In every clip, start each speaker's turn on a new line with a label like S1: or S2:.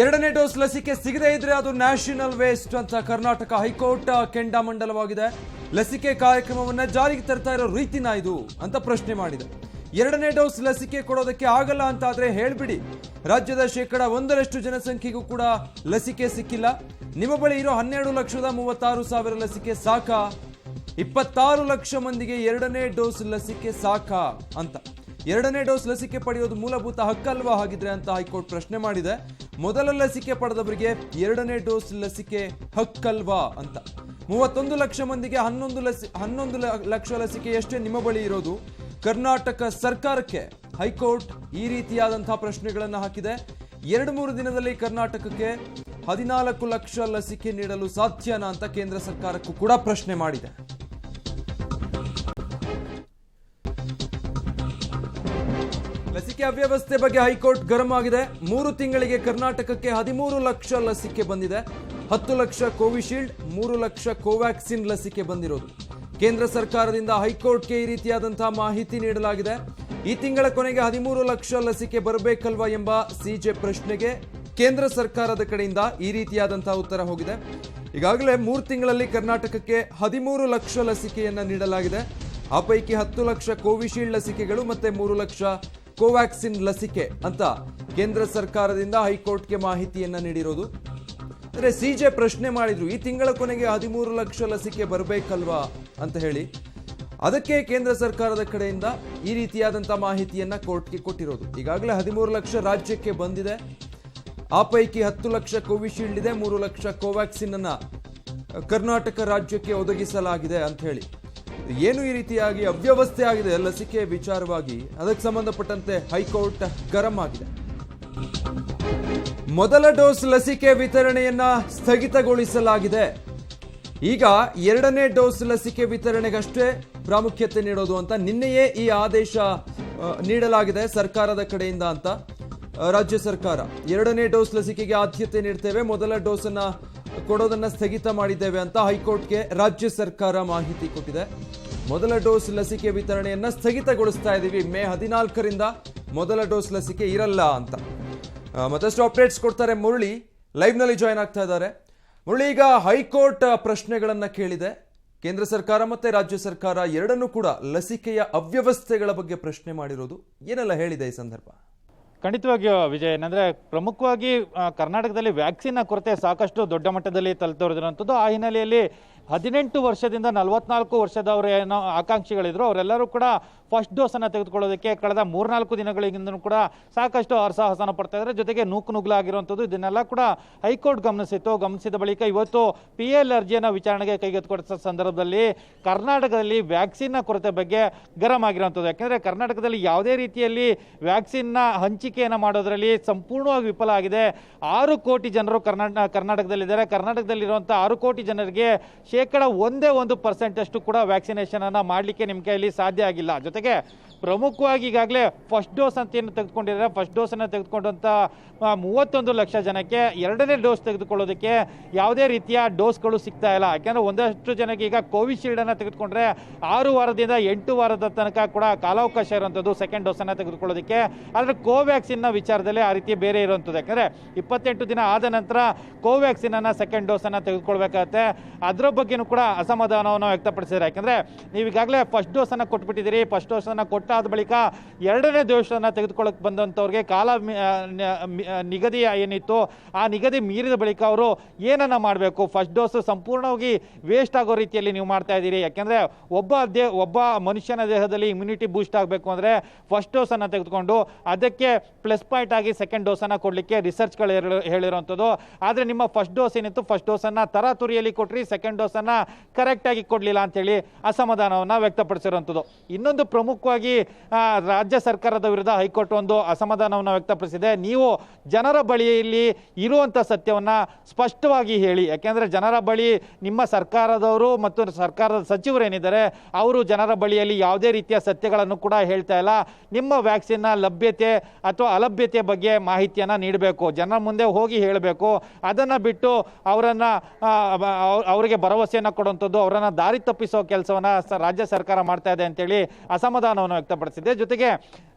S1: ಎರಡನೇ ಡೋಸ್ ಲಸಿಕೆ ಸಿಗದೇ ಇದ್ರೆ ಅದು ನ್ಯಾಷನಲ್ ವೇಸ್ಟ್ ಅಂತ ಕರ್ನಾಟಕ ಹೈಕೋರ್ಟ್ ಕೆಂಡಾಮಂಡಲವಾಗಿದೆ. ಲಸಿಕೆ ಕಾರ್ಯಕ್ರಮವನ್ನ ಜಾರಿಗೆ ತರ್ತಾ ಇರೋ ರೀತಿನ ಇದು ಅಂತ ಪ್ರಶ್ನೆ ಮಾಡಿದೆ. ಎರಡನೇ ಡೋಸ್ ಲಸಿಕೆ ಕೊಡೋದಕ್ಕೆ ಆಗಲ್ಲ ಅಂತಾದ್ರೆ ಹೇಳ್ಬಿಡಿ. ರಾಜ್ಯದ 1% ಜನಸಂಖ್ಯೆಗೂ ಕೂಡ ಲಸಿಕೆ ಸಿಕ್ಕಿಲ್ಲ. ನಿಮ್ಮ ಬಳಿ ಇರೋ 12,36,000 ಲಸಿಕೆ ಸಾಕಾ? 26 ಲಕ್ಷ ಮಂದಿಗೆ ಎರಡನೇ ಡೋಸ್ ಲಸಿಕೆ ಸಾಕಾ ಅಂತ. ಎರಡನೇ ಡೋಸ್ ಲಸಿಕೆ ಪಡೆಯೋದು ಮೂಲಭೂತ ಹಕ್ಕಲ್ವಾ ಹಾಗಿದ್ರೆ ಅಂತ ಹೈಕೋರ್ಟ್ ಪ್ರಶ್ನೆ ಮಾಡಿದೆ. ಮೊದಲ ಲಸಿಕೆ ಪಡೆದವರಿಗೆ ಎರಡನೇ ಡೋಸ್ ಲಸಿಕೆ ಹಕ್ಕಲ್ವಾ ಅಂತ. 31 ಲಕ್ಷ ಮಂದಿಗೆ 11 ಲಕ್ಷ ಲಸಿಕೆಯಷ್ಟೇ ನಿಮ್ಮ ಬಳಿ ಇರೋದು. ಕರ್ನಾಟಕ ಸರ್ಕಾರಕ್ಕೆ ಹೈಕೋರ್ಟ್ ಈ ರೀತಿಯಾದಂತಹ ಪ್ರಶ್ನೆಗಳನ್ನು ಹಾಕಿದೆ. 2-3 ದಿನದಲ್ಲಿ ಕರ್ನಾಟಕಕ್ಕೆ 14 ಲಕ್ಷ ಲಸಿಕೆ ನೀಡಲು ಸಾಧ್ಯನಾ ಅಂತ ಕೇಂದ್ರ ಸರ್ಕಾರಕ್ಕೂ ಕೂಡ ಪ್ರಶ್ನೆ ಮಾಡಿದೆ. ಲಸಿಕೆ ಅವ್ಯವಸ್ಥೆ ಬಗ್ಗೆ ಹೈಕೋರ್ಟ್ ಗರಂ ಆಗಿದೆ. 3 ತಿಂಗಳಿಗೆ ಕರ್ನಾಟಕಕ್ಕೆ 13 ಲಕ್ಷ ಲಸಿಕೆ ಬಂದಿದೆ. 10 ಲಕ್ಷ ಕೋವಿಶೀಲ್ಡ್, 3 ಲಕ್ಷ ಕೋವ್ಯಾಕ್ಸಿನ್ ಲಸಿಕೆ ಬಂದಿರೋದು. ಕೇಂದ್ರ ಸರ್ಕಾರದಿಂದ ಹೈಕೋರ್ಟ್ಗೆ ಈ ರೀತಿಯಾದಂತಹ ಮಾಹಿತಿ ನೀಡಲಾಗಿದೆ. ಈ ತಿಂಗಳ ಕೊನೆಗೆ 13 ಲಕ್ಷ ಲಸಿಕೆ ಬರಬೇಕಲ್ವಾ ಎಂಬ ಸಿಜೆ ಪ್ರಶ್ನೆಗೆ ಕೇಂದ್ರ ಸರ್ಕಾರದ ಕಡೆಯಿಂದ ಈ ರೀತಿಯಾದಂತಹ ಉತ್ತರ ಹೋಗಿದೆ. ಈಗಾಗಲೇ 3 ತಿಂಗಳಲ್ಲಿ ಕರ್ನಾಟಕಕ್ಕೆ 13 ಲಕ್ಷ ಲಸಿಕೆಯನ್ನ ನೀಡಲಾಗಿದೆ. ಆ ಪೈಕಿ 10 ಲಕ್ಷ ಕೋವಿಶೀಲ್ಡ್ ಲಸಿಕೆಗಳು ಮತ್ತೆ 3 ಲಕ್ಷ ಕೋವ್ಯಾಕ್ಸಿನ್ ಲಸಿಕೆ ಅಂತ ಕೇಂದ್ರ ಸರ್ಕಾರದಿಂದ ಹೈಕೋರ್ಟ್ಗೆ ಮಾಹಿತಿಯನ್ನ ನೀಡಿರೋದು. ಅಂದ್ರೆ ಸಿಜೆ ಪ್ರಶ್ನೆ ಮಾಡಿದ್ರು, ಈ ತಿಂಗಳ ಕೊನೆಗೆ 13 ಲಕ್ಷ ಲಸಿಕೆ ಬರಬೇಕಲ್ವಾ ಅಂತ ಹೇಳಿ. ಅದಕ್ಕೆ ಕೇಂದ್ರ ಸರ್ಕಾರದ ಕಡೆಯಿಂದ ಈ ರೀತಿಯಾದಂತಹ ಮಾಹಿತಿಯನ್ನ ಕೋರ್ಟ್ಗೆ ಕೊಟ್ಟಿರೋದು. ಈಗಾಗಲೇ 13 ಲಕ್ಷ ರಾಜ್ಯಕ್ಕೆ ಬಂದಿದೆ. ಆ ಪೈಕಿ 10 ಲಕ್ಷ ಕೋವಿಶೀಲ್ಡ್ ಇದೆ, 3 ಲಕ್ಷ ಕೋವ್ಯಾಕ್ಸಿನ್ ಅನ್ನ ಕರ್ನಾಟಕ ರಾಜ್ಯಕ್ಕೆ ಒದಗಿಸಲಾಗಿದೆ ಅಂತ ಹೇಳಿ. ಏನು ಈ ರೀತಿಯಾಗಿ ಅವ್ಯವಸ್ಥೆ ಆಗಿದೆ ಲಸಿಕೆ ವಿಚಾರವಾಗಿ, ಅದಕ್ಕೆ ಸಂಬಂಧಪಟ್ಟಂತೆ ಹೈಕೋರ್ಟ್ ಗರಂ ಆಗಿದೆ. ಮೊದಲ ಡೋಸ್ ಲಸಿಕೆ ವಿತರಣೆಯನ್ನ ಸ್ಥಗಿತಗೊಳಿಸಲಾಗಿದೆ. ಈಗ ಎರಡನೇ ಡೋಸ್ ಲಸಿಕೆ ವಿತರಣೆಗಷ್ಟೇ ಪ್ರಾಮುಖ್ಯತೆ ನೀಡೋದು ಅಂತ ನಿನ್ನೆಯೇ ಈ ಆದೇಶ ನೀಡಲಾಗಿದೆ ಸರ್ಕಾರದ ಕಡೆಯಿಂದ ಅಂತ. ರಾಜ್ಯ ಸರ್ಕಾರ ಎರಡನೇ ಡೋಸ್ ಲಸಿಕೆಗೆ ಆದ್ಯತೆ ನೀಡ್ತೇವೆ, ಮೊದಲ ಡೋಸ್ ಅನ್ನ ಕೊಡೋದನ್ನ ಸ್ಥಗಿತ ಮಾಡಿದ್ದೇವೆ ಅಂತ ಹೈಕೋರ್ಟ್ಗೆ ರಾಜ್ಯ ಸರ್ಕಾರ ಮಾಹಿತಿ ಕೊಟ್ಟಿದೆ. ಮೊದಲ ಡೋಸ್ ಲಸಿಕೆ ವಿತರಣೆಯನ್ನ ಸ್ಥಗಿತಗೊಳಿಸ್ತಾ ಇದ್ದೀವಿ, ಮೇ 14ರಿಂದ ಮೊದಲ ಡೋಸ್ ಲಸಿಕೆ ಇರಲ್ಲ ಅಂತ. ಮತ್ತಷ್ಟು ಅಪ್ಡೇಟ್ಸ್ ಕೊಡ್ತಾರೆ ಮುರಳಿ, ಲೈವ್ ನಲ್ಲಿ ಜಾಯ್ನ್ ಆಗ್ತಾ ಇದ್ದಾರೆ. ಮುರಳಿ, ಈಗ ಹೈಕೋರ್ಟ್ ಪ್ರಶ್ನೆಗಳನ್ನ ಕೇಳಿದೆ. ಕೇಂದ್ರ ಸರ್ಕಾರ ಮತ್ತೆ ರಾಜ್ಯ ಸರ್ಕಾರ ಎರಡನ್ನೂ ಕೂಡ ಲಸಿಕೆಯ ಅವ್ಯವಸ್ಥೆಗಳ ಬಗ್ಗೆ ಪ್ರಶ್ನೆ ಮಾಡಿರೋದು. ಏನೆಲ್ಲ ಹೇಳಿದೆ ಈ ಸಂದರ್ಭ?
S2: ಖಂಡಿತವಾಗಿಯೂ ವಿಜಯ್, ಏನಂದರೆ ಪ್ರಮುಖವಾಗಿ ಕರ್ನಾಟಕದಲ್ಲಿ ವ್ಯಾಕ್ಸಿನ್ನ ಕೊರತೆ ಸಾಕಷ್ಟು ದೊಡ್ಡ ಮಟ್ಟದಲ್ಲಿ ತಲುಪಿರುವಂಥದ್ದು. ಆ ಹಿನ್ನೆಲೆಯಲ್ಲಿ 18 ವರ್ಷದಿಂದ 44 ವರ್ಷದವರು ಏನೋ ಆಕಾಂಕ್ಷಿಗಳಿದ್ರು ಅವರೆಲ್ಲರೂ ಕೂಡ ಫಸ್ಟ್ ಡೋಸನ್ನು ತೆಗೆದುಕೊಳ್ಳೋದಕ್ಕೆ ಕಳೆದ 3-4 ದಿನಗಳಿಂದ ಕೂಡ ಸಾಕಷ್ಟು ಹರಸಾಹಸನ ಪಡ್ತಾ ಇದ್ದಾರೆ. ಜೊತೆಗೆ ನೂಕುನುಗ್ಲಾಗಿರುವಂಥದ್ದು ಇದನ್ನೆಲ್ಲ ಕೂಡ ಹೈಕೋರ್ಟ್ ಗಮನಿಸಿದ ಬಳಿಕ ಇವತ್ತು PL ಅರ್ಜಿಯನ್ನು ವಿಚಾರಣೆಗೆ ಕೈಗೆತ್ತಿಕೊಂಡ ಸಂದರ್ಭದಲ್ಲಿ ಕರ್ನಾಟಕದಲ್ಲಿ ವ್ಯಾಕ್ಸಿನ್ನ ಕೊರತೆ ಬಗ್ಗೆ ಗರಂ ಆಗಿರುವಂಥದ್ದು. ಯಾಕೆಂದರೆ ಕರ್ನಾಟಕದಲ್ಲಿ ಯಾವುದೇ ರೀತಿಯಲ್ಲಿ ವ್ಯಾಕ್ಸಿನ್ನ ಹಂಚಿಕೆಯನ್ನು ಮಾಡೋದರಲ್ಲಿ ಸಂಪೂರ್ಣವಾಗಿ ವಿಫಲ ಆಗಿದೆ. 6 ಕೋಟಿ ಜನರು ಕರ್ನಾಟಕದಲ್ಲಿದ್ದಾರೆ. ಕರ್ನಾಟಕದಲ್ಲಿರುವಂಥ 6 ಕೋಟಿ ಜನರಿಗೆ 1% ಅಷ್ಟು ಕೂಡ ವ್ಯಾಕ್ಸಿನೇಷನ್ ಅನ್ನು ಮಾಡಲಿಕ್ಕೆ ನಿಮ್ಮ ಕೈಯಲ್ಲಿ ಸಾಧ್ಯ ಆಗಿಲ್ಲ. ಜೊತೆಗೆ ಪ್ರಮುಖವಾಗಿ ಈಗಾಗಲೇ ಫಸ್ಟ್ ಡೋಸ್ ಅಂತ ಏನು ತೆಗೆದುಕೊಂಡಿದ್ದಾರೆ, ಫಸ್ಟ್ ಡೋಸನ್ನು ತೆಗೆದುಕೊಂಡಂಥ 31 ಲಕ್ಷ ಜನಕ್ಕೆ ಎರಡನೇ ಡೋಸ್ ತೆಗೆದುಕೊಳ್ಳೋದಕ್ಕೆ ಯಾವುದೇ ರೀತಿಯ ಡೋಸ್ಗಳು ಸಿಗ್ತಾ ಇಲ್ಲ. ಯಾಕೆಂದರೆ ಒಂದಷ್ಟು ಜನಕ್ಕೆ ಈಗ ಕೋವಿಶೀಲ್ಡನ್ನು ತೆಗೆದುಕೊಂಡ್ರೆ 6 ವಾರದಿಂದ 8 ವಾರದ ತನಕ ಕೂಡ ಕಾಲಾವಕಾಶ ಇರುವಂಥದ್ದು ಸೆಕೆಂಡ್ ಡೋಸನ್ನು ತೆಗೆದುಕೊಳ್ಳೋದಕ್ಕೆ. ಆದರೆ ಕೋವ್ಯಾಕ್ಸಿನ್ನ ವಿಚಾರದಲ್ಲಿ ಆ ರೀತಿ ಬೇರೆ ಇರುವಂಥದ್ದು. ಯಾಕೆಂದರೆ 28 ದಿನ ಆದ ನಂತರ ಕೋವ್ಯಾಕ್ಸಿನನ್ನು ಸೆಕೆಂಡ್ ಡೋಸನ್ನು ತೆಗೆದುಕೊಳ್ಬೇಕಾಗತ್ತೆ. ಅದರ ಬಗ್ಗೆಯೂ ಕೂಡ ಅಸಮಾಧಾನವನ್ನು ವ್ಯಕ್ತಪಡಿಸಿದ್ದಾರೆ. ಯಾಕೆಂದರೆ ನೀವು ಈಗಾಗಲೇ ಫಸ್ಟ್ ಡೋಸನ್ನು ಕೊಟ್ಬಿಟ್ಟಿದ್ದೀರಿ, ಫಸ್ಟ್ ಡೋಸನ್ನು ಕೊಟ್ಟಾದ ಬಳಿಕ ಎರಡನೇ ಡೋಸನ್ನು ತೆಗೆದುಕೊಳ್ಳಕ್ಕೆ ಬಂದಂಥವ್ರಿಗೆ ಕಾಲ ನಿಗದಿ ಏನಿತ್ತು ಆ ನಿಗದಿ ಮೀರಿದ ಬಳಿಕ ಅವರು ಏನನ್ನ ಮಾಡಬೇಕು, ಫಸ್ಟ್ ಡೋಸ್ ಸಂಪೂರ್ಣವಾಗಿ ವೇಸ್ಟ್ ಆಗೋ ರೀತಿಯಲ್ಲಿ ನೀವು ಮಾಡ್ತಾ ಇದ್ದೀರಿ. ಯಾಕೆಂದರೆ ಒಬ್ಬ ಮನುಷ್ಯನ ದೇಹದಲ್ಲಿ ಇಮ್ಯುನಿಟಿ ಬೂಸ್ಟ್ ಆಗಬೇಕು ಅಂದರೆ ಫಸ್ಟ್ ಡೋಸನ್ನು ತೆಗೆದುಕೊಂಡು ಅದಕ್ಕೆ ಪ್ಲಸ್ ಪಾಯಿಂಟ್ ಆಗಿ ಸೆಕೆಂಡ್ ಡೋಸನ್ನು ಕೊಡಲಿಕ್ಕೆ ರಿಸರ್ಚ್ಗಳು ಹೇಳಿರುವಂಥದ್ದು. ಆದರೆ ನಿಮ್ಮ ಫಸ್ಟ್ ಡೋಸ್ ಏನಿತ್ತು ಫಸ್ಟ್ ಡೋಸನ್ನು ತರಾತುರಿಯಲ್ಲಿ ಕೊಟ್ರಿ, ಸೆಕೆಂಡ್ ಡೋಸನ್ನು ಕರೆಕ್ಟಾಗಿ ಕೊಡಲಿಲ್ಲ ಅಂತೇಳಿ ಅಸಮಾಧಾನವನ್ನು ವ್ಯಕ್ತಪಡಿಸಿರುವಂಥದ್ದು. ಇನ್ನೊಂದು ಪ್ರಮುಖವಾಗಿ ರಾಜ್ಯ ಸರ್ಕಾರದ ವಿರುದ್ಧ ಹೈಕೋರ್ಟ್ ಒಂದು ಅಸಮಾಧಾನವನ್ನು ವ್ಯಕ್ತಪಡಿಸಿದೆ. ನೀವು ಜನರ ಬಳಿಯಲ್ಲಿ ಇರುವಂಥ ಸತ್ಯವನ್ನು ಸ್ಪಷ್ಟವಾಗಿ ಹೇಳಿ. ಯಾಕೆಂದರೆ ಜನರ ಬಳಿ ನಿಮ್ಮ ಸರ್ಕಾರದವರು ಮತ್ತು ಸರ್ಕಾರದ ಸಚಿವರೇನಿದ್ದಾರೆ ಅವರು ಜನರ ಬಳಿಯಲ್ಲಿ ಯಾವುದೇ ರೀತಿಯ ಸತ್ಯಗಳನ್ನು ಕೂಡ ಹೇಳ್ತಾ ಇಲ್ಲ. ನಿಮ್ಮ ವ್ಯಾಕ್ಸಿನ್ನ ಲಭ್ಯತೆ ಅಥವಾ ಅಲಭ್ಯತೆ ಬಗ್ಗೆ ಮಾಹಿತಿಯನ್ನು ನೀಡಬೇಕು, ಜನರ ಮುಂದೆ ಹೋಗಿ ಹೇಳಬೇಕು. ಅದನ್ನು ಬಿಟ್ಟು ಅವರಿಗೆ ಭರವಸೆಯನ್ನು ಕೊಡುವಂಥದ್ದು, ಅವರನ್ನು ದಾರಿ ತಪ್ಪಿಸೋ ಕೆಲಸವನ್ನು ರಾಜ್ಯ ಸರ್ಕಾರ ಮಾಡ್ತಾ ಇದೆ ಅಂತೇಳಿ ಅಸಮಾಧಾನವನ್ನು ವ್ಯಕ್ತಪಡಿಸಿದೆ. ಜೊತೆಗೆ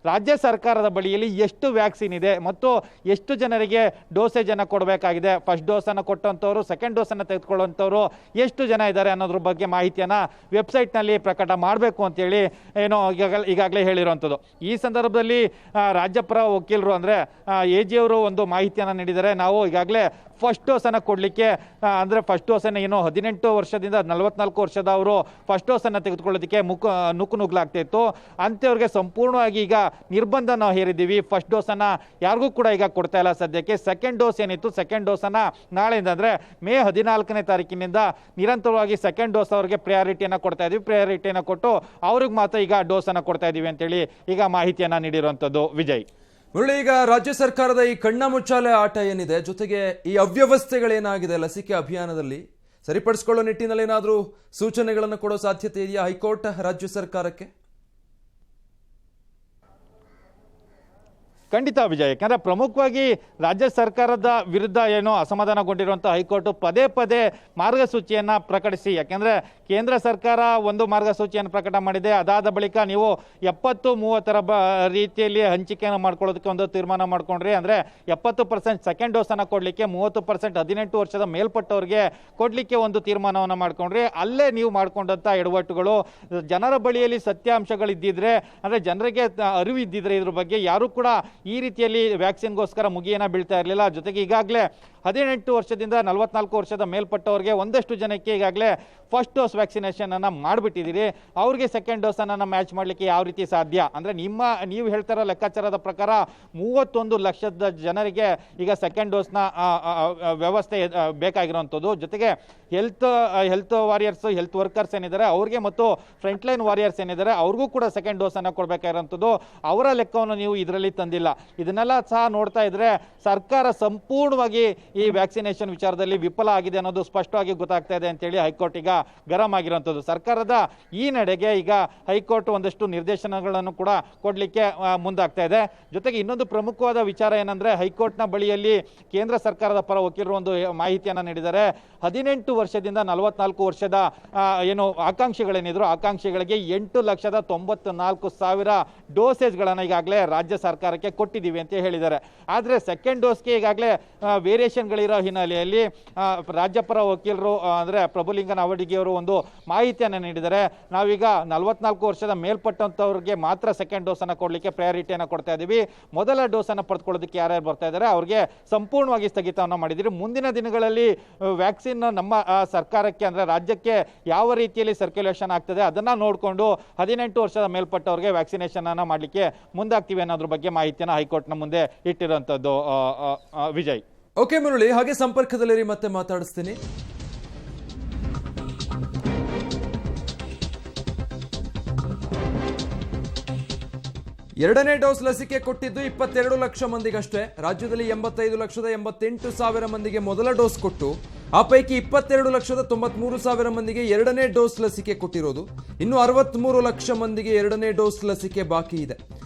S2: ರಾಜ್ಯ ಸರ್ಕಾರದ ಬಳಿಯಲ್ಲಿ ಎಷ್ಟು ವ್ಯಾಕ್ಸಿನ್ ಇದೆ ಮತ್ತು ಎಷ್ಟು ಜನರಿಗೆ ಡೋಸೇಜನ್ನು ಕೊಡಬೇಕಾಗಿದೆ, ಫಸ್ಟ್ ಡೋಸನ್ನು ಕೊಟ್ಟಂಥವ್ರು ಸೆಕೆಂಡ್ ಡೋಸನ್ನು ತೆಗೆದುಕೊಳ್ಳುವಂಥವ್ರು ಎಷ್ಟು ಜನ ಇದ್ದಾರೆ ಅನ್ನೋದ್ರ ಬಗ್ಗೆ ಮಾಹಿತಿಯನ್ನು ವೆಬ್ಸೈಟ್ನಲ್ಲಿ ಪ್ರಕಟ ಮಾಡಬೇಕು ಅಂತೇಳಿ ಏನೋ ಈಗಾಗಲೇ ಹೇಳಿರುವಂಥದ್ದು. ಈ ಸಂದರ್ಭದಲ್ಲಿ ರಾಜ್ಯಪರ ವಕೀಲರು ಅಂದರೆ AG ಅವರು ಒಂದು ಮಾಹಿತಿಯನ್ನು ನೀಡಿದ್ದಾರೆ. ನಾವು ಈಗಾಗಲೇ ಫಸ್ಟ್ ಡೋಸನ್ನು ಕೊಡಲಿಕ್ಕೆ ಅಂದರೆ ಫಸ್ಟ್ ಡೋಸನ್ನು ಏನು 18 ವರ್ಷದಿಂದ 44 ವರ್ಷದವರು ಫಸ್ಟ್ ಡೋಸನ್ನು ತೆಗೆದುಕೊಳ್ಳೋದಕ್ಕೆ ನುಗ್ಲಾಗ್ತಾ ಇತ್ತು. ಅಂಥವ್ರಿಗೆ ಸಂಪೂರ್ಣವಾಗಿ ಈಗ ನಿರ್ಬಂಧ ನಾವು ಹೇರಿದ್ದೀವಿ. ಫಸ್ಟ್ ಡೋಸನ್ನು ಯಾರಿಗೂ ಕೂಡ ಈಗ ಕೊಡ್ತಾ ಇಲ್ಲ ಸದ್ಯಕ್ಕೆ. ಸೆಕೆಂಡ್ ಡೋಸ್ ಏನಿತ್ತು, ಸೆಕೆಂಡ್ ಡೋಸನ್ನು ನಾಳೆಯಿಂದ ಅಂದರೆ ಮೇ 14ನೇ ತಾರೀಕಿನಿಂದ ನಿರಂತರವಾಗಿ ಸೆಕೆಂಡ್ ಡೋಸ್ ಅವರಿಗೆ ಪ್ರಯಾರಿಟಿಯನ್ನು ಕೊಡ್ತಾ ಇದ್ದೀವಿ. ಪ್ರಯಾರಿಟಿಯನ್ನು ಕೊಟ್ಟು ಅವ್ರಿಗೆ ಮಾತ್ರ ಈಗ ಡೋಸನ್ನು ಕೊಡ್ತಾ ಇದ್ದೀವಿ ಅಂತೇಳಿ ಈಗ ಮಾಹಿತಿಯನ್ನು ನೀಡಿರುವಂಥದ್ದು. ವಿಜಯ್,
S1: ಮುರಳಿ, ಈಗ ರಾಜ್ಯ ಸರ್ಕಾರದ ಈ ಕಣ್ಣ ಮುಚ್ಚಾಲೆ ಆಟ ಏನಿದೆ, ಜೊತೆಗೆ ಈ ಅವ್ಯವಸ್ಥೆಗಳೇನಾಗಿದೆ ಲಸಿಕೆ ಅಭಿಯಾನದಲ್ಲಿ ಸರಿಪಡಿಸಿಕೊಳ್ಳೋ ನಿಟ್ಟಿನಲ್ಲಿ ಏನಾದರೂ ಸೂಚನೆಗಳನ್ನು ಕೊಡೋ ಸಾಧ್ಯತೆ ಇದೆಯಾ ಹೈಕೋರ್ಟ್ ರಾಜ್ಯ ಸರ್ಕಾರಕ್ಕೆ?
S2: ಖಂಡಿತ ವಿಜಯ್, ಯಾಕಂದರೆ ಪ್ರಮುಖವಾಗಿ ರಾಜ್ಯ ಸರ್ಕಾರದ ವಿರುದ್ಧ ಏನೋ ಅಸಮಾಧಾನಗೊಂಡಿರುವಂಥ ಹೈಕೋರ್ಟ್ ಪದೇ ಪದೇ ಮಾರ್ಗಸೂಚಿಯನ್ನು ಪ್ರಕಟಿಸಿ, ಯಾಕೆಂದರೆ ಕೇಂದ್ರ ಸರ್ಕಾರ ಒಂದು ಮಾರ್ಗಸೂಚಿಯನ್ನು ಪ್ರಕಟ ಮಾಡಿದೆ. ಅದಾದ ಬಳಿಕ ನೀವು 70-30 ರೀತಿಯಲ್ಲಿ ಹಂಚಿಕೆಯನ್ನು ಮಾಡ್ಕೊಳ್ಳೋದಕ್ಕೆ ಒಂದು ತೀರ್ಮಾನ ಮಾಡ್ಕೊಂಡ್ರಿ. ಅಂದರೆ 70% ಸೆಕೆಂಡ್ ಡೋಸನ್ನು ಕೊಡಲಿಕ್ಕೆ, 30% 18 ವರ್ಷದ ಮೇಲ್ಪಟ್ಟವ್ರಿಗೆ ಕೊಡಲಿಕ್ಕೆ ಒಂದು ತೀರ್ಮಾನವನ್ನು ಮಾಡ್ಕೊಂಡ್ರಿ. ಅಲ್ಲೇ ನೀವು ಮಾಡ್ಕೊಂಡಂಥ ಎಡವಟ್ಟುಗಳು, ಜನರ ಬಳಿಯಲ್ಲಿ ಸತ್ಯಾಂಶಗಳಿದ್ದಿದ್ರೆ, ಅಂದರೆ ಜನರಿಗೆ ಅರಿವು ಇದ್ದಿದ್ರೆ ಇದ್ರ ಬಗ್ಗೆ ಯಾರು ಕೂಡ ಈ ರೀತಿಯಲ್ಲಿ ವ್ಯಾಕ್ಸಿನ್ಗೋಸ್ಕರ ಮುಗಿಯನ್ನ ಬೀಳ್ತಾ ಇರಲಿಲ್ಲ. ಜೊತೆಗೆ ಈಗಾಗಲೇ 18 ವರ್ಷದಿಂದ 44 ವರ್ಷದ ಮೇಲ್ಪಟ್ಟವರಿಗೆ ಒಂದಷ್ಟು ಜನಕ್ಕೆ ಈಗಾಗಲೇ ಫಸ್ಟ್ ಡೋಸ್ ವ್ಯಾಕ್ಸಿನೇಷನ್ ಅನ್ನು ಮಾಡಿಬಿಟ್ಟಿದ್ದೀರಿ. ಅವ್ರಿಗೆ ಸೆಕೆಂಡ್ ಡೋಸನ್ನು ಮ್ಯಾಚ್ ಮಾಡಲಿಕ್ಕೆ ಯಾವ ರೀತಿ ಸಾಧ್ಯ? ಅಂದರೆ ನೀವು ಹೇಳ್ತಾರೋ ಲೆಕ್ಕಾಚಾರದ ಪ್ರಕಾರ 31 ಲಕ್ಷದ ಜನರಿಗೆ ಈಗ ಸೆಕೆಂಡ್ ಡೋಸ್ನ ವ್ಯವಸ್ಥೆ ಬೇಕಾಗಿರುವಂಥದ್ದು. ಜೊತೆಗೆ ಹೆಲ್ತ್ ವಾರಿಯರ್ಸ್, ಹೆಲ್ತ್ ವರ್ಕರ್ಸ್ ಏನಿದ್ದಾರೆ ಅವ್ರಿಗೆ ಮತ್ತು ಫ್ರಂಟ್ಲೈನ್ ವಾರಿಯರ್ಸ್ ಏನಿದ್ದಾರೆ ಅವ್ರಿಗೂ ಕೂಡ ಸೆಕೆಂಡ್ ಡೋಸನ್ನು ಕೊಡಬೇಕಾಗಿರೋಂಥದ್ದು. ಅವರ ಲೆಕ್ಕವನ್ನು ನೀವು ಇದರಲ್ಲಿ ತಂದಿಲ್ಲ. ಇದನ್ನೆಲ್ಲ ಸಹ ನೋಡ್ತಾ ಇದ್ರೆ ಸರ್ಕಾರ ಸಂಪೂರ್ಣವಾಗಿ ಈ ವ್ಯಾಕ್ಸಿನೇಷನ್ ವಿಚಾರದಲ್ಲಿ ವಿಫಲ ಆಗಿದೆ ಅನ್ನೋದು ಸ್ಪಷ್ಟವಾಗಿ ಗೊತ್ತಾಗ್ತಾ ಇದೆ ಅಂತೇಳಿ ಹೈಕೋರ್ಟ್ ಈಗ ಗರಂ ಆಗಿರುವಂಥದ್ದು. ಸರ್ಕಾರದ ಈ ನಡೆಗೆ ಈಗ ಹೈಕೋರ್ಟ್ ಒಂದಷ್ಟು ನಿರ್ದೇಶನಗಳನ್ನು ಕೂಡ ಕೊಡಲಿಕ್ಕೆ ಮುಂದಾಗ್ತಾ ಇದೆ. ಜೊತೆಗೆ ಇನ್ನೊಂದು ಪ್ರಮುಖವಾದ ವಿಚಾರ ಏನಂದ್ರೆ, ಹೈಕೋರ್ಟ್ನ ಬಳಿಯಲ್ಲಿ ಕೇಂದ್ರ ಸರ್ಕಾರದ ಪರ ವಕೀಲರು ಒಂದು ಮಾಹಿತಿಯನ್ನು ನೀಡಿದ್ದಾರೆ. 18 ವರ್ಷದಿಂದ 44 ವರ್ಷದ ಏನು ಆಕಾಂಕ್ಷಿಗಳೇನಿದ್ರು ಆಕಾಂಕ್ಷಿಗಳಿಗೆ 8,94,000 ಡೋಸೇಜ್ಗಳನ್ನು ಈಗಾಗಲೇ ರಾಜ್ಯ ಸರ್ಕಾರಕ್ಕೆ ಕೊಟ್ಟಿದ್ದೀವಿ ಅಂತ ಹೇಳಿದ್ದಾರೆ. ಆದರೆ ಸೆಕೆಂಡ್ ಡೋಸ್ಗೆ ಈಗಾಗಲೇ ವೇರಿಯೇಷನ್ಗಳಿರೋ ಹಿನ್ನೆಲೆಯಲ್ಲಿ ರಾಜ್ಯಪರ ವಕೀಲರು ಅಂದರೆ ಪ್ರಭುಲಿಂಗ ನಾವಡಿಗೆ ಅವರು ಒಂದು ಮಾಹಿತಿಯನ್ನು ನೀಡಿದ್ದಾರೆ. ನಾವೀಗ 44 ವರ್ಷದ ಮೇಲ್ಪಟ್ಟಂಥವ್ರಿಗೆ ಮಾತ್ರ ಸೆಕೆಂಡ್ ಡೋಸನ್ನು ಕೊಡಲಿಕ್ಕೆ ಪ್ರಯಾರಿಟಿಯನ್ನು ಕೊಡ್ತಾ ಇದ್ದೀವಿ. ಮೊದಲ ಡೋಸನ್ನು ಪಡೆದುಕೊಳ್ಳೋದಕ್ಕೆ ಯಾರ್ಯಾರು ಬರ್ತಾ ಇದ್ದಾರೆ ಅವ್ರಿಗೆ ಸಂಪೂರ್ಣವಾಗಿ ಸ್ಥಗಿತವನ್ನು ಮಾಡಿದ್ದೀರಿ. ಮುಂದಿನ ದಿನಗಳಲ್ಲಿ ವ್ಯಾಕ್ಸಿನ್ ನಮ್ಮ ಸರ್ಕಾರಕ್ಕೆ ಅಂದರೆ ರಾಜ್ಯಕ್ಕೆ ಯಾವ ರೀತಿಯಲ್ಲಿ ಸರ್ಕ್ಯುಲೇಷನ್ ಆಗ್ತದೆ ಅದನ್ನು ನೋಡಿಕೊಂಡು 18 ವರ್ಷದ ಮೇಲ್ಪಟ್ಟವ್ರಿಗೆ ವ್ಯಾಕ್ಸಿನೇಷನ್ ಅನ್ನು ಮಾಡಲಿಕ್ಕೆ ಮುಂದಾಗ್ತೀವಿ ಅನ್ನೋದ್ರ ಬಗ್ಗೆ ಮಾಹಿತಿಯನ್ನು ಹೈಕೋರ್ಟ್ನ ಮುಂದೆ ಇಟ್ಟಿರುವಂಥದ್ದು. ವಿಜಯ್,
S1: ಓಕೆ ಮುರಳಿ, ಹಾಗೆ ಸಂಪರ್ಕದಲ್ಲಿ ಮತ್ತೆ ಮಾತಾಡಿಸ್ತೀನಿ. ಎರಡನೇ ಡೋಸ್ ಲಸಿಕೆ ಕೊಟ್ಟಿದ್ದು 22 ಲಕ್ಷ ಮಂದಿಗಷ್ಟೇ. ರಾಜ್ಯದಲ್ಲಿ 85,88,000 ಮಂದಿಗೆ ಮೊದಲ ಡೋಸ್ ಕೊಟ್ಟು ಆ ಪೈಕಿ 22,93,000 ಮಂದಿಗೆ ಎರಡನೇ ಡೋಸ್ ಲಸಿಕೆ ಕೊಟ್ಟಿರೋದು. ಇನ್ನು 63 ಲಕ್ಷ ಮಂದಿಗೆ ಎರಡನೇ ಡೋಸ್ ಲಸಿಕೆ ಬಾಕಿ ಇದೆ.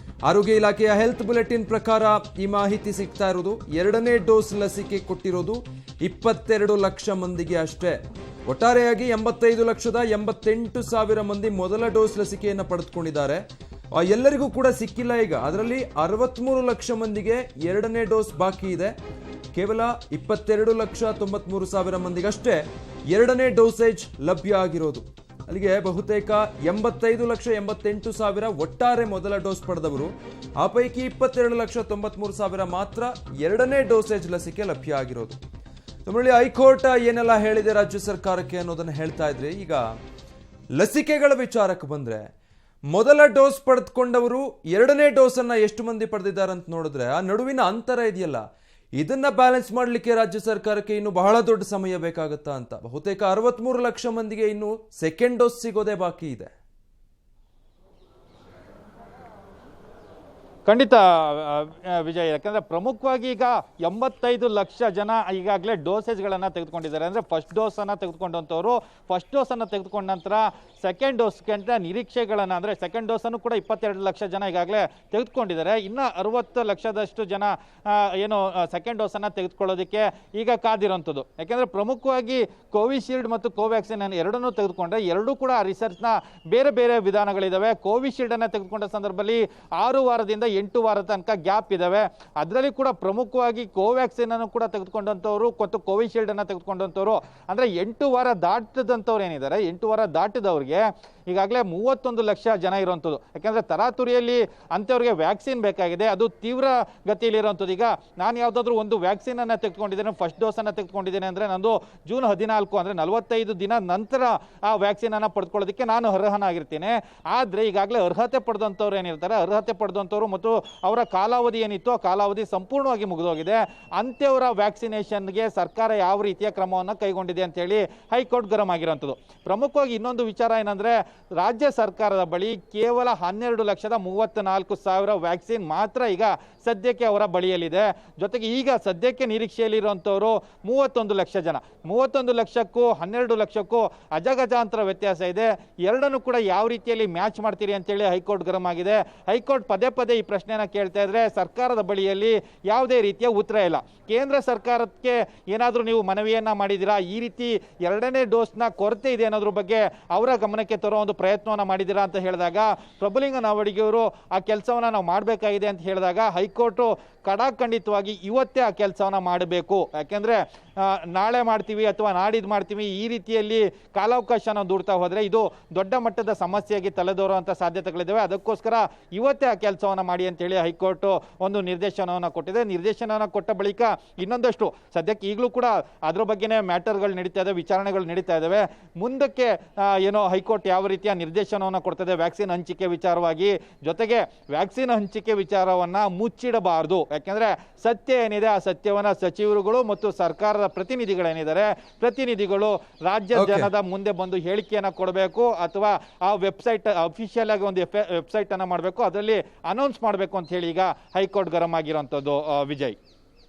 S1: ಆರೋಗ್ಯ ಇಲಾಖೆಯ ಹೆಲ್ತ್ ಬುಲೆಟಿನ್ ಪ್ರಕಾರ ಈ ಮಾಹಿತಿ ಸಿಗ್ತಾ ಇರೋದು. ಎರಡನೇ ಡೋಸ್ ಲಸಿಕೆ ಕೊಟ್ಟಿರೋದು 22 ಲಕ್ಷ ಮಂದಿಗೆ ಅಷ್ಟೇ. ಒಟ್ಟಾರೆಯಾಗಿ 85,88,000 ಮಂದಿ ಮೊದಲ ಡೋಸ್ ಲಸಿಕೆಯನ್ನು ಪಡೆದುಕೊಂಡಿದ್ದಾರೆ. ಎಲ್ಲರಿಗೂ ಕೂಡ ಸಿಕ್ಕಿಲ್ಲ ಈಗ. ಅದರಲ್ಲಿ 63 ಲಕ್ಷ ಮಂದಿಗೆ ಎರಡನೇ ಡೋಸ್ ಬಾಕಿ ಇದೆ. ಕೇವಲ 22,93,000 ಮಂದಿಗಷ್ಟೇ ಎರಡನೇ ಡೋಸೇಜ್ ಲಭ್ಯ ಆಗಿರೋದು. ಅಲ್ಲಿಗೆ ಬಹುತೇಕ 85,88,000 ಒಟ್ಟಾರೆ ಮೊದಲ ಡೋಸ್ ಪಡೆದವರು. ಆ ಪೈಕಿ 22,93,000 ಮಾತ್ರ ಎರಡನೇ ಡೋಸೇಜ್ ಲಸಿಕೆ ಲಭ್ಯ ಆಗಿರೋದು. ತಮಿಳಿ ಹೈಕೋರ್ಟ್ ಏನೆಲ್ಲ ಹೇಳಿದೆ ರಾಜ್ಯ ಸರ್ಕಾರಕ್ಕೆ ಅನ್ನೋದನ್ನು ಹೇಳ್ತಾ ಇದ್ರಿ. ಈಗ ಲಸಿಕೆಗಳ ವಿಚಾರಕ್ಕೆ ಬಂದ್ರೆ, ಮೊದಲ ಡೋಸ್ ಪಡೆದುಕೊಂಡವರು ಎರಡನೇ ಡೋಸ್ ಅನ್ನ ಎಷ್ಟು ಮಂದಿ ಪಡೆದಿದ್ದಾರೆ ಅಂತ ನೋಡಿದ್ರೆ ಆ ನಡುವಿನ ಅಂತರ ಇದೆಯಲ್ಲ, ಇದನ್ನ ಬ್ಯಾಲೆನ್ಸ್ ಮಾಡಲಿಕ್ಕೆ ರಾಜ್ಯ ಸರ್ಕಾರಕ್ಕೆ ಇನ್ನು ಬಹಳ ದೊಡ್ಡ ಸಮಯ ಬೇಕಾಗುತ್ತಾ ಅಂತ. ಬಹುತೇಕ 63 ಲಕ್ಷ ಮಂದಿಗೆ ಇನ್ನು ಸೆಕೆಂಡ್ ಡೋಸ್ ಸಿಗೋದೇ ಬಾಕಿ ಇದೆ.
S2: ಖಂಡಿತ ವಿಜಯ್, ಯಾಕಂದರೆ ಪ್ರಮುಖವಾಗಿ ಈಗ 85 ಲಕ್ಷ ಜನ ಈಗಾಗಲೇ ಡೋಸೇಜ್ಗಳನ್ನು ತೆಗೆದುಕೊಂಡಿದ್ದಾರೆ. ಅಂದರೆ ಫಸ್ಟ್ ಡೋಸನ್ನು ತೆಗೆದುಕೊಂಡಂಥವ್ರು ಫಸ್ಟ್ ಡೋಸನ್ನು ತೆಗೆದುಕೊಂಡ ನಂತರ ಸೆಕೆಂಡ್ ಡೋಸ್ಗೆ ಅಂತ ನಿರೀಕ್ಷೆಗಳನ್ನು, ಅಂದರೆ ಸೆಕೆಂಡ್ ಡೋಸನ್ನು ಕೂಡ 22 ಲಕ್ಷ ಜನ ಈಗಾಗಲೇ ತೆಗೆದುಕೊಂಡಿದ್ದಾರೆ. ಇನ್ನು 60 ಲಕ್ಷದಷ್ಟು ಜನ ಏನು ಸೆಕೆಂಡ್ ಡೋಸನ್ನು ತೆಗೆದುಕೊಳ್ಳೋದಕ್ಕೆ ಈಗ ಕಾದಿರೋಂಥದ್ದು. ಯಾಕೆಂದರೆ ಪ್ರಮುಖವಾಗಿ ಕೋವಿಶೀಲ್ಡ್ ಮತ್ತು ಕೋವ್ಯಾಕ್ಸಿನ್ ಎರಡನ್ನೂ ತೆಗೆದುಕೊಂಡ್ರೆ ಎರಡೂ ಕೂಡ ರಿಸರ್ಚ್ನ ಬೇರೆ ಬೇರೆ ವಿಧಾನಗಳಿದ್ದಾವೆ. ಕೋವಿಶೀಲ್ಡನ್ನು ತೆಗೆದುಕೊಂಡ ಸಂದರ್ಭದಲ್ಲಿ 6 ವಾರದಿಂದ 8 ವಾರದ ತನಕ ಗ್ಯಾಪ್ ಇದ್ದಾವೆ. ಅದರಲ್ಲಿ ಕೂಡ ಪ್ರಮುಖವಾಗಿ ಕೋವ್ಯಾಕ್ಸಿನ್ ಅನ್ನು ಕೂಡ ತೆಗೆದುಕೊಂಡಂಥವ್ರು ಮತ್ತು ಕೋವಿಶೀಲ್ಡನ್ನು ತೆಗೆದುಕೊಂಡಂಥವ್ರು ಅಂದರೆ 8 ವಾರ ದಾಟದಂಥವ್ರು ಏನಿದ್ದಾರೆ, 8 ವಾರ ದಾಟಿದವ್ರಿಗೆ ಈಗಾಗಲೇ 31 ಲಕ್ಷ ಜನ ಇರುವಂಥದ್ದು. ಯಾಕೆಂದರೆ ತರಾತುರಿಯಲ್ಲಿ ಅಂಥವ್ರಿಗೆ ವ್ಯಾಕ್ಸಿನ್ ಬೇಕಾಗಿದೆ, ಅದು ತೀವ್ರ ಗತಿಯಲ್ಲಿರುವಂಥದ್ದು. ಈಗ ನಾನು ಯಾವುದಾದ್ರೂ ಒಂದು ವ್ಯಾಕ್ಸಿನನ್ನು ತೆಗೆದುಕೊಂಡಿದ್ದೇನೆ, ಫಸ್ಟ್ ಡೋಸನ್ನು ತೆಗೆದುಕೊಂಡಿದ್ದೇನೆ ಅಂದರೆ ನಂದು ಜೂನ್ 14 ಅಂದರೆ 45 ದಿನ ನಂತರ ಆ ವ್ಯಾಕ್ಸಿನನ್ನು ಪಡೆದುಕೊಳ್ಳೋದಕ್ಕೆ ನಾನು ಅರ್ಹನಾಗಿರ್ತೀನಿ. ಆದರೆ ಈಗಾಗಲೇ ಅರ್ಹತೆ ಪಡೆದಂಥವ್ರು ಏನಿರ್ತಾರೆ, ಅರ್ಹತೆ ಪಡೆದಂಥವ್ರು ಮತ್ತು ಅವರ ಕಾಲಾವಧಿ ಏನಿತ್ತು ಆ ಕಾಲಾವಧಿ ಸಂಪೂರ್ಣವಾಗಿ ಮುಗಿದೋಗಿದೆ. ಅಂಥವರ ವ್ಯಾಕ್ಸಿನೇಷನ್ಗೆ ಸರ್ಕಾರ ಯಾವ ರೀತಿಯ ಕ್ರಮವನ್ನು ಕೈಗೊಂಡಿದೆ ಅಂತೇಳಿ ಹೈಕೋರ್ಟ್ ಗರಂ ಆಗಿರೋಂಥದ್ದು. ಪ್ರಮುಖವಾಗಿ ಇನ್ನೊಂದು ವಿಚಾರ ಏನಂದರೆ, ರಾಜ್ಯ ಸರ್ಕಾರದ ಬಳಿ ಕೇವಲ 12,34,000 ವ್ಯಾಕ್ಸಿನ್ ಮಾತ್ರ ಈಗ ಸದ್ಯಕ್ಕೆ ಅವರ ಬಳಿಯಲ್ಲಿದೆ. ಜೊತೆಗೆ ಈಗ ಸದ್ಯಕ್ಕೆ ನಿರೀಕ್ಷೆಯಲ್ಲಿರುವಂಥವರು 31 ಲಕ್ಷ ಜನ. 31 ಲಕ್ಷಕ್ಕೂ 12 ಲಕ್ಷಕ್ಕೂ ಅಜಗಜಾಂತರ ವ್ಯತ್ಯಾಸ ಇದೆ. ಎರಡನ್ನು ಕೂಡ ಯಾವ ರೀತಿಯಲ್ಲಿ ಮ್ಯಾಚ್ ಮಾಡ್ತೀರಿ ಅಂತೇಳಿ ಹೈಕೋರ್ಟ್ ಗರಂ ಆಗಿದೆ. ಹೈಕೋರ್ಟ್ ಪದೇ ಪದೇ ಈ ಪ್ರಶ್ನೆಯನ್ನು ಕೇಳ್ತಾ ಇದ್ರೆ ಸರ್ಕಾರದ ಬಳಿಯಲ್ಲಿ ಯಾವುದೇ ರೀತಿಯ ಉತ್ತರ ಇಲ್ಲ. ಕೇಂದ್ರ ಸರ್ಕಾರಕ್ಕೆ ಏನಾದರೂ ನೀವು ಮನವಿಯನ್ನ ಮಾಡಿದ್ದೀರಾ, ಈ ರೀತಿ 2ನೇ ಡೋಸ್ನ ಕೊರತೆ ಇದೆ ಅನ್ನೋದ್ರ ಬಗ್ಗೆ ಅವರ ಗಮನಕ್ಕೆ ತರೋ ಒಂದು ಪ್ರಯತ್ನವನ್ನು ಮಾಡಿದ್ದೀರಾ ಅಂತ ಹೇಳಿದಾಗ ಪ್ರಭುಲಿಂಗ ನಾವಡಿಗೆ ಅವರು ಆ ಕೆಲಸವನ್ನು ನಾವು ಮಾಡಬೇಕಾಗಿದೆ ಅಂತ ಹೇಳಿದಾಗ ಹೈಕೋರ್ಟು ಕಡಾಖಂಡಿತವಾಗಿ ಇವತ್ತೇ ಆ ಕೆಲಸವನ್ನು ಮಾಡಬೇಕು. ಯಾಕೆಂದರೆ ನಾಳೆ ಮಾಡ್ತೀವಿ ಅಥವಾ ನಾಡಿದ್ದು ಮಾಡ್ತೀವಿ ಈ ರೀತಿಯಲ್ಲಿ ಕಾಲಾವಕಾಶನ ದೂಡ್ತಾ ಹೋದರೆ ಇದು ದೊಡ್ಡ ಮಟ್ಟದ ಸಮಸ್ಯೆಯಾಗಿ ತಲೆದೋರುವಂಥ ಸಾಧ್ಯತೆಗಳಿದ್ದಾವೆ. ಅದಕ್ಕೋಸ್ಕರ ಇವತ್ತೇ ಆ ಕೆಲಸವನ್ನು ಮಾಡಿ ಅಂತೇಳಿ ಹೈಕೋರ್ಟು ಒಂದು ನಿರ್ದೇಶನವನ್ನು ಕೊಟ್ಟಿದೆ. ನಿರ್ದೇಶನವನ್ನು ಕೊಟ್ಟ ಬಳಿಕ ಇನ್ನೊಂದಷ್ಟು ಸದ್ಯಕ್ಕೆ ಈಗಲೂ ಕೂಡ ಅದರ ಬಗ್ಗೆನೇ ಮ್ಯಾಟರ್ಗಳು ನಡೀತಾ ಇದ್ದಾವೆ, ವಿಚಾರಣೆಗಳು ನಡೀತಾ ಇದ್ದಾವೆ. ಮುಂದಕ್ಕೆ ಏನೋ ಹೈಕೋರ್ಟ್ ಯಾವ ರೀತಿಯ ನಿರ್ದೇಶನವನ್ನು ಕೊಡ್ತದೆ ವ್ಯಾಕ್ಸಿನ್ ಹಂಚಿಕೆ ವಿಚಾರವಾಗಿ, ಜೊತೆಗೆ ವ್ಯಾಕ್ಸಿನ್ ಹಂಚಿಕೆ ವಿಚಾರವನ್ನು ಮುಚ್ಚಿಡಬಾರದು. ಯಾಕೆಂದರೆ ಸತ್ಯ ಏನಿದೆ ಆ ಸತ್ಯವನ್ನು ಸಚಿವರುಗಳು ಮತ್ತು ಸರ್ಕಾರದ ಪ್ರತಿನಿಧಿಗಳೇನಿದ್ದಾರೆ ಪ್ರತಿನಿಧಿಗಳು ರಾಜ್ಯ ಜನದ ಮುಂದೆ ಬಂದು ಹೇಳಿಕೆಯನ್ನು ಕೊಡಬೇಕು ಅಥವಾ ಆ ವೆಬ್ಸೈಟ್ ಅಫಿಷಿಯಲ್ ಆಗಿ ಒಂದು ವೆಬ್ಸೈಟ್ ಅನ್ನು ಮಾಡಬೇಕು, ಅದರಲ್ಲಿ ಅನೌನ್ಸ್ ಮಾಡಬೇಕು ಅಂತ ಹೇಳಿ ಈಗ ಹೈಕೋರ್ಟ್ ಗರಂ ಆಗಿರುವಂಥದ್ದು. ವಿಜಯ್.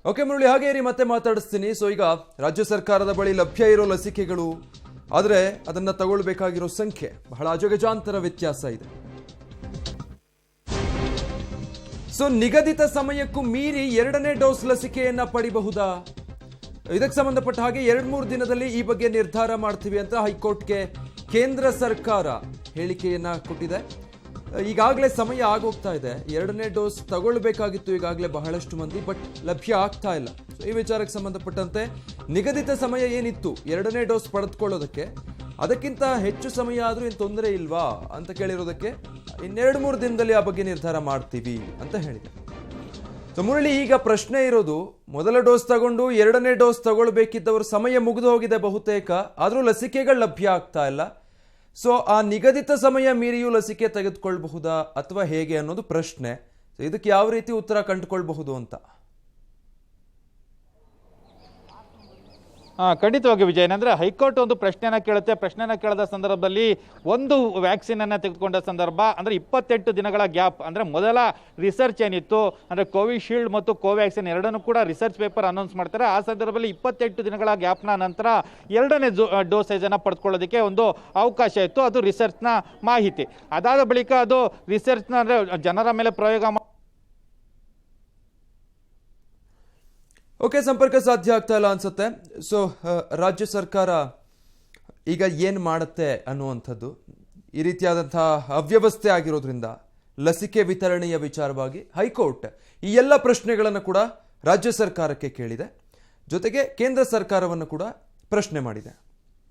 S1: ಓಕೆ ಮುರಳಿ, ಹಾಗೆ ಇರಿ, ಮತ್ತೆ ಮಾತಾಡಿಸ್ತೀನಿ. ಸೊ ಈಗ ರಾಜ್ಯ ಸರ್ಕಾರದ ಬಳಿ ಲಭ್ಯ ಇರೋ ಲಸಿಕೆಗಳು, ಆದರೆ ಅದನ್ನ ತಗೊಳ್ಬೇಕಾಗಿರೋ ಸಂಖ್ಯೆ ಬಹಳ ಅಜಗಜಾಂತರ ವ್ಯತ್ಯಾಸ ಇದೆ. ಸೊ ನಿಗದಿತ ಸಮಯಕ್ಕೂ ಮೀರಿ 2ನೇ ಡೋಸ್ ಲಸಿಕೆಯನ್ನ ಪಡಿಬಹುದಾ? ಇದಕ್ಕೆ ಸಂಬಂಧಪಟ್ಟ ಹಾಗೆ 2-3 ದಿನದಲ್ಲಿ ಈ ಬಗ್ಗೆ ನಿರ್ಧಾರ ಮಾಡ್ತೀವಿ ಅಂತ ಹೈಕೋರ್ಟ್ಗೆ ಕೇಂದ್ರ ಸರ್ಕಾರ ಹೇಳಿಕೆಯನ್ನ ಕೊಟ್ಟಿದೆ. ಈಗಾಗಲೇ ಸಮಯ ಆಗೋಗ್ತಾ ಇದೆ. 2ನೇ ಡೋಸ್ ತಗೊಳ್ಬೇಕಾಗಿತ್ತು ಈಗಾಗಲೇ ಬಹಳಷ್ಟು ಮಂದಿ, ಬಟ್ ಲಭ್ಯ ಆಗ್ತಾ ಇಲ್ಲ. ಸೊ ಈ ವಿಚಾರಕ್ಕೆ ಸಂಬಂಧಪಟ್ಟಂತೆ ನಿಗದಿತ ಸಮಯ ಏನಿತ್ತು 2ನೇ ಡೋಸ್ ಪಡೆದುಕೊಳ್ಳೋದಕ್ಕೆ, ಅದಕ್ಕಿಂತ ಹೆಚ್ಚು ಸಮಯ ಆದರೂ ಏನು ತೊಂದರೆ ಇಲ್ವಾ ಅಂತ ಕೇಳಿರೋದಕ್ಕೆ 2-3 ದಿನದಲ್ಲಿ ಆ ಬಗ್ಗೆ ನಿರ್ಧಾರ ಮಾಡ್ತೀವಿ ಅಂತ ಹೇಳಿದೆ. ಸೊ ಮುರಳಿ, ಈಗ ಪ್ರಶ್ನೆ ಇರೋದು, ಮೊದಲ ಡೋಸ್ ತಗೊಂಡು 2ನೇ ಡೋಸ್ ತಗೊಳ್ಬೇಕಿದ್ದವರು ಸಮಯ ಮುಗಿದು ಹೋಗಿದೆ ಬಹುತೇಕ, ಆದರೂ ಲಸಿಕೆಗಳು ಲಭ್ಯ ಆಗ್ತಾ ಇಲ್ಲ. ಸೊ ಆ ನಿಗದಿತ ಸಮಯ ಮೀರಿಯೂ ಲಸಿಕೆ ತೆಗೆದುಕೊಳ್ಬಹುದಾ ಅಥವಾ ಹೇಗೆ ಅನ್ನೋದು ಪ್ರಶ್ನೆ. ಇದಕ್ಕೆ ಯಾವ ರೀತಿ ಉತ್ತರ ಕಂಡುಕೊಳ್ಬಹುದು ಅಂತ.
S2: ಖಂಡಿತವಾಗಿ ವಿಜಯ್, ಏನಂದರೆ ಹೈಕೋರ್ಟ್ ಒಂದು ಪ್ರಶ್ನೆನ ಕೇಳುತ್ತೆ. ಪ್ರಶ್ನೆನ ಕೇಳಿದ ಸಂದರ್ಭದಲ್ಲಿ ಒಂದು ವ್ಯಾಕ್ಸಿನನ್ನು ತೆಗೆದುಕೊಂಡ ಸಂದರ್ಭ ಅಂದರೆ 28 ದಿನಗಳ ಗ್ಯಾಪ್, ಅಂದರೆ ಮೊದಲ ರಿಸರ್ಚ್ ಏನಿತ್ತು ಅಂದರೆ ಕೋವಿಶೀಲ್ಡ್ ಮತ್ತು ಕೋವ್ಯಾಕ್ಸಿನ್ ಎರಡನ್ನೂ ಕೂಡ ರಿಸರ್ಚ್ ಪೇಪರ್ ಅನೌನ್ಸ್ ಮಾಡ್ತಾರೆ. ಆ ಸಂದರ್ಭದಲ್ಲಿ 28 ದಿನಗಳ ಗ್ಯಾಪ್ನ ನಂತರ 2ನೇ ಡೋಸೇಜನ್ನು ಪಡೆದುಕೊಳ್ಳೋದಕ್ಕೆ ಒಂದು ಅವಕಾಶ ಇತ್ತು. ಅದು ರಿಸರ್ಚ್ನ ಮಾಹಿತಿ. ಅದಾದ ಬಳಿಕ ಅದು ರಿಸರ್ಚ್ನ ಅಂದರೆ ಜನರ ಮೇಲೆ ಪ್ರಯೋಗ
S1: ಓಕೆ, ಸಂಪರ್ಕ ಸಾಧ್ಯ ಆಗ್ತಾ ಇಲ್ಲ ಅನ್ಸುತ್ತೆ. ಸೊ ರಾಜ್ಯ ಸರ್ಕಾರ ಈಗ ಏನು ಮಾಡುತ್ತೆ ಅನ್ನುವಂಥದ್ದು, ಈ ರೀತಿಯಾದಂತಹ ಅವ್ಯವಸ್ಥೆ ಆಗಿರೋದ್ರಿಂದ ಲಸಿಕೆ ವಿತರಣೆಯ ವಿಚಾರವಾಗಿ ಹೈಕೋರ್ಟ್ ಈ ಎಲ್ಲ ಪ್ರಶ್ನೆಗಳನ್ನು ಕೂಡ ರಾಜ್ಯ ಸರ್ಕಾರಕ್ಕೆ ಕೇಳಿದೆ, ಜೊತೆಗೆ ಕೇಂದ್ರ ಸರ್ಕಾರವನ್ನು ಕೂಡ ಪ್ರಶ್ನೆ ಮಾಡಿದೆ.